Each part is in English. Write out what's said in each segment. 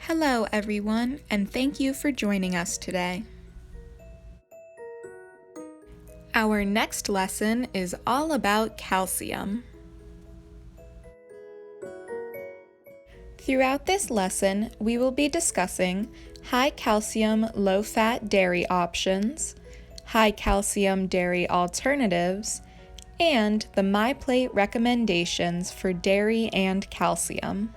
Hello, everyone, and thank you for joining us today. Our next lesson is all about calcium. Throughout this lesson, we will be discussing high calcium, low fat dairy options, high calcium dairy alternatives, and the MyPlate recommendations for dairy and calcium.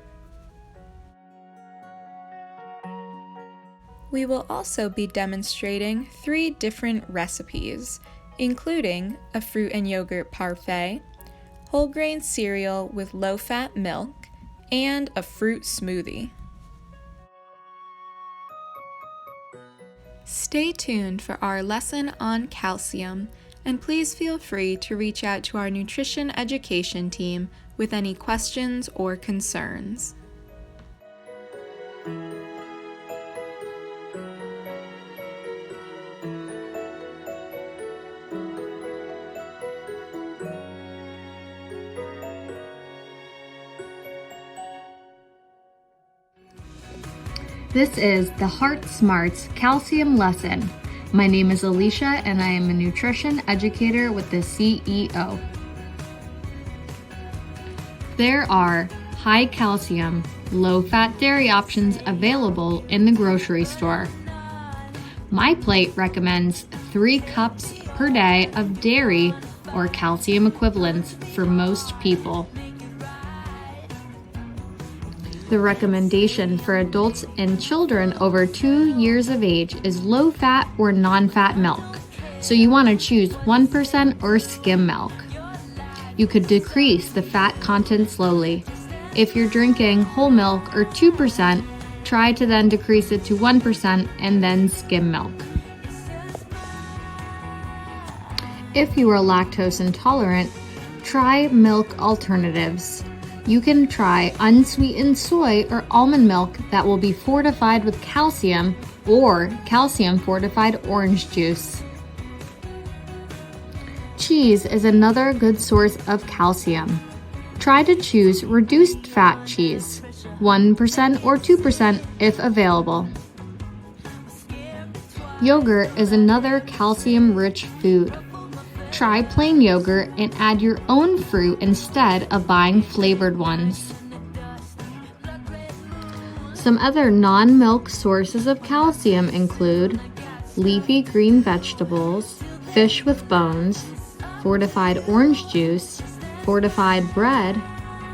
We will also be demonstrating 3 different recipes, including a fruit and yogurt parfait, whole grain cereal with low-fat milk, and a fruit smoothie. Stay tuned for our lesson on calcium, and please feel free to reach out to our nutrition education team with any questions or concerns. This is the Heart Smarts Calcium Lesson. My name is Alicia and I am a nutrition educator with the CEO. There are high calcium, low fat dairy options available in the grocery store. MyPlate recommends 3 cups per day of dairy or calcium equivalents for most people. The recommendation for adults and children over 2 years of age is low-fat or non-fat milk, so you want to choose 1% or skim milk. You could decrease the fat content slowly. If you're drinking whole milk or 2%, try to then decrease it to 1% and then skim milk. If you are lactose intolerant, try milk alternatives. You can try unsweetened soy or almond milk that will be fortified with calcium or calcium-fortified orange juice. Cheese is another good source of calcium. Try to choose reduced fat cheese, 1% or 2% if available. Yogurt is another calcium-rich food. Try plain yogurt and add your own fruit instead of buying flavored ones. Some other non-milk sources of calcium include leafy green vegetables, fish with bones, fortified orange juice, fortified bread,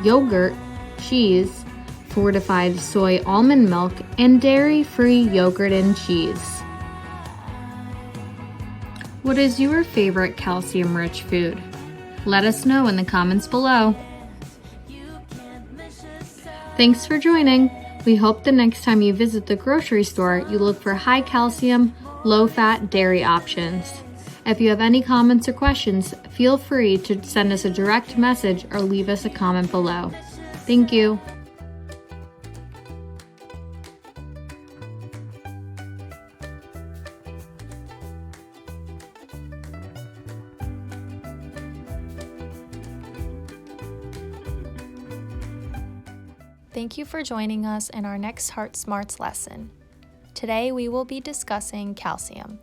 yogurt, cheese, fortified soy almond milk, and dairy-free yogurt and cheese. What is your favorite calcium-rich food? Let us know in the comments below. Thanks for joining. We hope the next time you visit the grocery store, you look for high calcium, low-fat dairy options. If you have any comments or questions, feel free to send us a direct message or leave us a comment below. Thank you. Thank you for joining us in our next Heart Smarts lesson. Today we will be discussing calcium.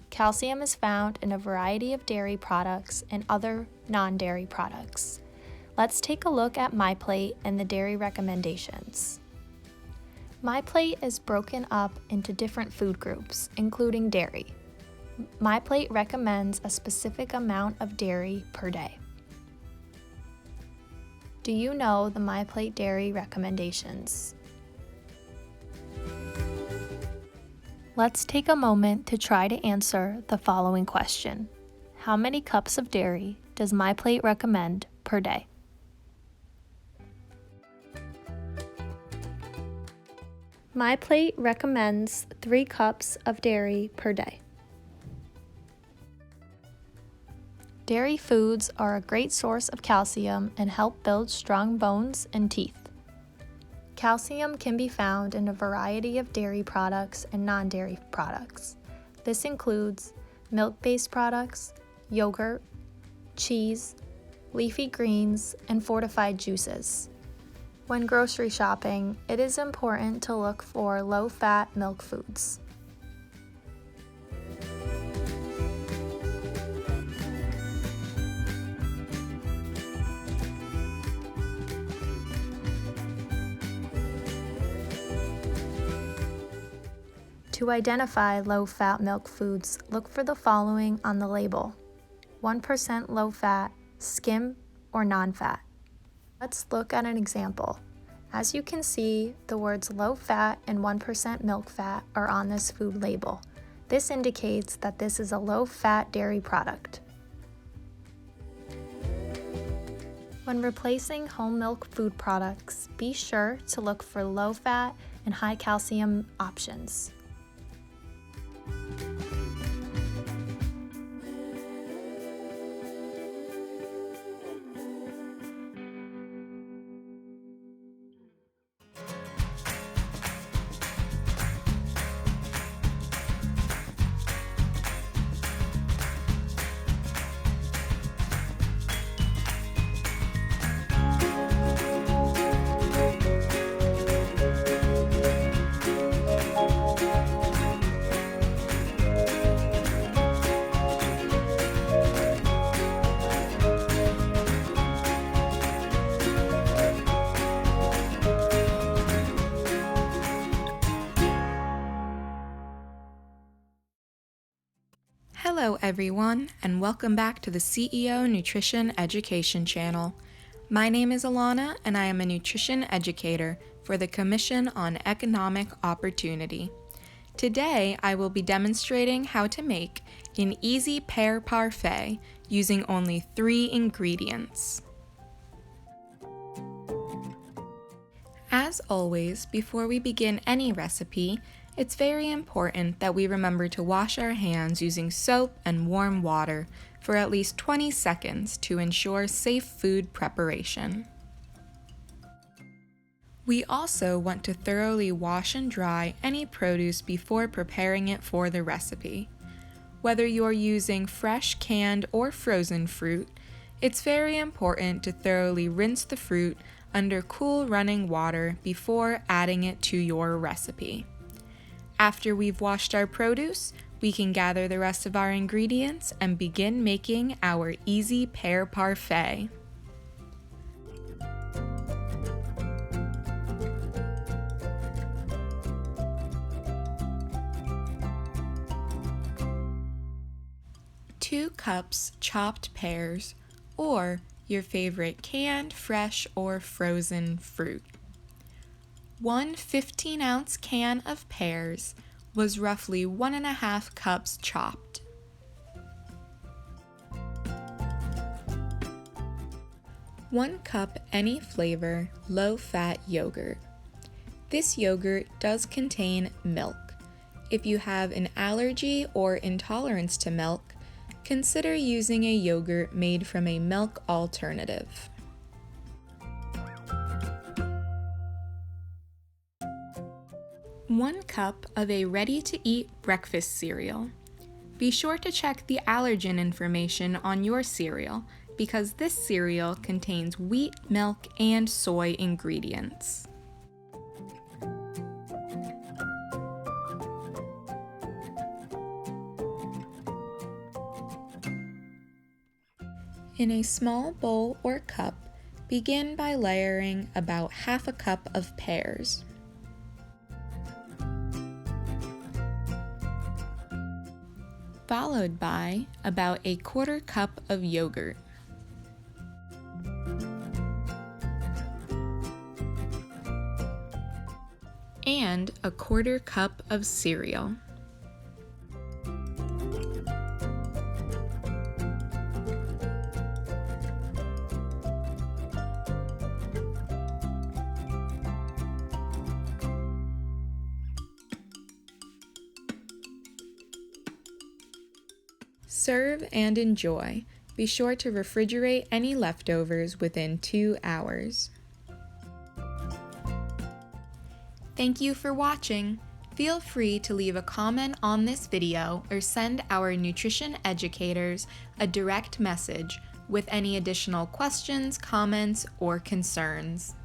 Calcium is found in a variety of dairy products and other non-dairy products. Let's take a look at MyPlate and the dairy recommendations. MyPlate is broken up into different food groups, including dairy. MyPlate recommends a specific amount of dairy per day. Do you know the MyPlate dairy recommendations? Let's take a moment to try to answer the following question. How many cups of dairy does MyPlate recommend per day? MyPlate recommends 3 cups of dairy per day. Dairy foods are a great source of calcium and help build strong bones and teeth. Calcium can be found in a variety of dairy products and non-dairy products. This includes milk-based products, yogurt, cheese, leafy greens, and fortified juices. When grocery shopping, it is important to look for low-fat milk foods. To identify low-fat milk foods, look for the following on the label: 1% low-fat, skim, or non-fat. Let's look at an example. As you can see, the words low-fat and 1% milk fat are on this food label. This indicates that this is a low-fat dairy product. When replacing whole milk food products, be sure to look for low-fat and high-calcium options. Hello everyone, and welcome back to the CEO Nutrition Education channel. My name is Alana, and I am a nutrition educator for the Commission on Economic Opportunity. Today, I will be demonstrating how to make an easy pear parfait using only 3 ingredients. As always, before we begin any recipe, it's very important that we remember to wash our hands using soap and warm water for at least 20 seconds to ensure safe food preparation. We also want to thoroughly wash and dry any produce before preparing it for the recipe. Whether you're using fresh, canned, or frozen fruit, it's very important to thoroughly rinse the fruit under cool running water before adding it to your recipe. After we've washed our produce, we can gather the rest of our ingredients and begin making our easy pear parfait. Two cups chopped pears, or your favorite canned, fresh, or frozen fruit. 1 15-ounce can of pears was roughly 1.5 cups chopped. 1 cup any flavor low-fat yogurt. This yogurt does contain milk. If you have an allergy or intolerance to milk, consider using a yogurt made from a milk alternative. 1 cup of a ready-to-eat breakfast cereal. Be sure to check the allergen information on your cereal because this cereal contains wheat, milk, and soy ingredients. In a small bowl or cup, begin by layering about 1/2 cup of pears. Followed by about 1/4 cup of yogurt. And 1/4 cup of cereal. Serve and enjoy. Be sure to refrigerate any leftovers within 2 hours. Thank you for watching. Feel free to leave a comment on this video or send our nutrition educators a direct message with any additional questions, comments, or concerns.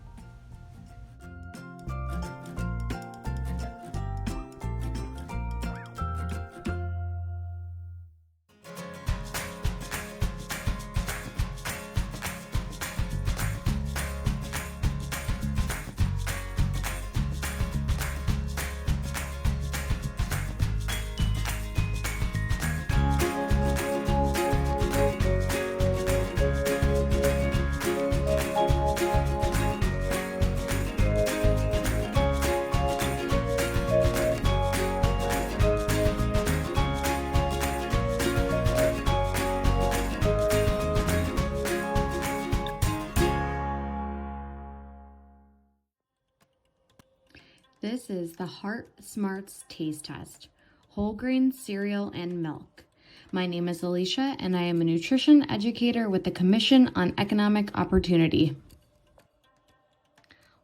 This is the Heart Smarts Taste Test, whole grain cereal and milk. My name is Alicia and I am a nutrition educator with the Commission on Economic Opportunity.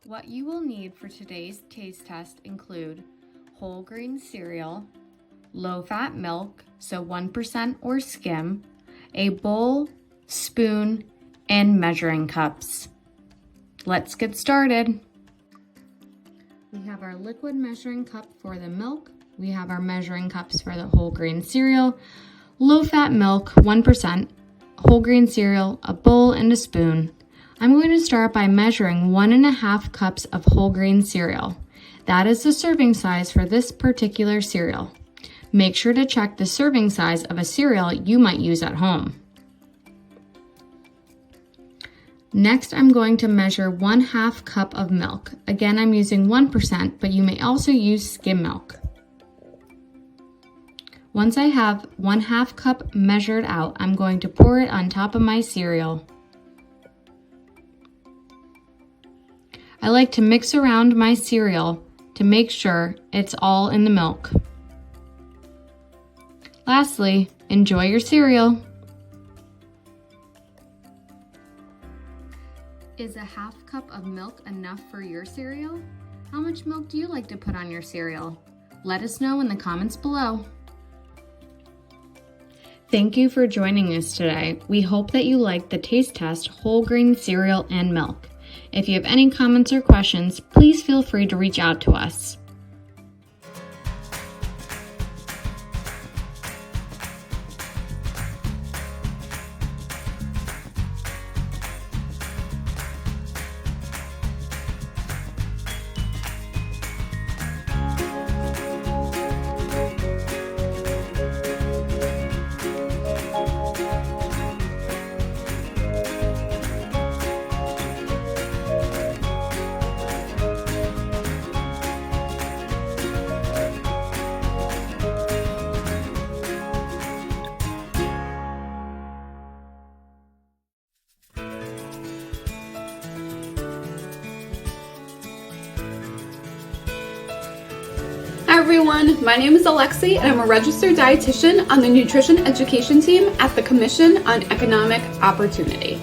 What you will need for today's taste test include whole grain cereal, low-fat milk, so 1% or skim, a bowl, spoon, and measuring cups. Let's get started. We have our liquid measuring cup for the milk. We have our measuring cups for the whole grain cereal, low-fat milk, 1%, whole grain cereal, a bowl, and a spoon. I'm going to start by measuring 1.5 cups of whole grain cereal. That is the serving size for this particular cereal. Make sure to check the serving size of a cereal you might use at home. Next, I'm going to measure 1/2 cup of milk. Again, I'm using 1%, but you may also use skim milk. Once I have 1/2 cup measured out, I'm going to pour it on top of my cereal. I like to mix around my cereal to make sure it's all in the milk. Lastly, enjoy your cereal. Is 1/2 cup of milk enough for your cereal? How much milk do you like to put on your cereal? Let us know in the comments below. Thank you for joining us today. We hope that you liked the taste test, whole grain cereal and milk. If you have any comments or questions, please feel free to reach out to us. Hi everyone, my name is Alexi and I'm a registered dietitian on the nutrition education team at the Commission on Economic Opportunity.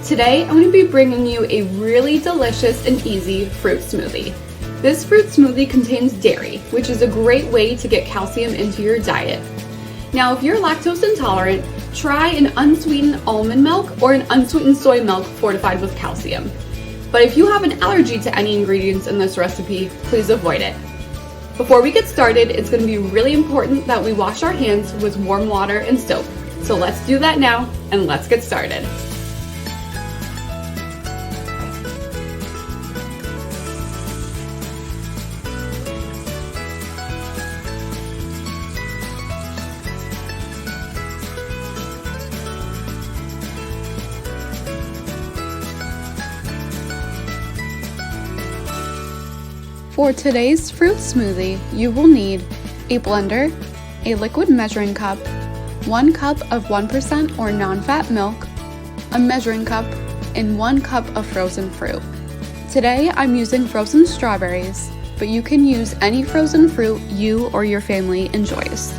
Today I'm going to be bringing you a really delicious and easy fruit smoothie. This fruit smoothie contains dairy, which is a great way to get calcium into your diet. Now if you're lactose intolerant, try an unsweetened almond milk or an unsweetened soy milk fortified with calcium. But if you have an allergy to any ingredients in this recipe, please avoid it. Before we get started, it's going to be really important that we wash our hands with warm water and soap. So let's do that now and let's get started. For today's fruit smoothie, you will need a blender, a liquid measuring cup, 1 cup of 1% or non-fat milk, a measuring cup, and 1 cup of frozen fruit. Today I'm using frozen strawberries, but you can use any frozen fruit you or your family enjoys.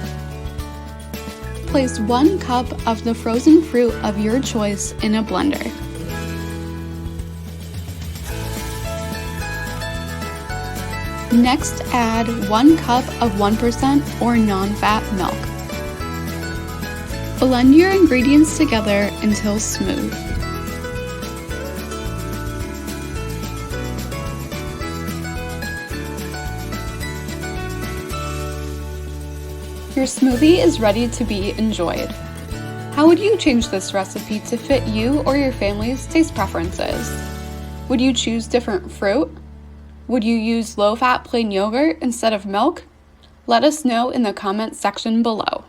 Place 1 cup of the frozen fruit of your choice in a blender. Next, add 1 cup of 1% or non-fat milk. Blend your ingredients together until smooth. Your smoothie is ready to be enjoyed. How would you change this recipe to fit you or your family's taste preferences? Would you choose different fruit? Would you use low-fat plain yogurt instead of milk? Let us know in the comments section below.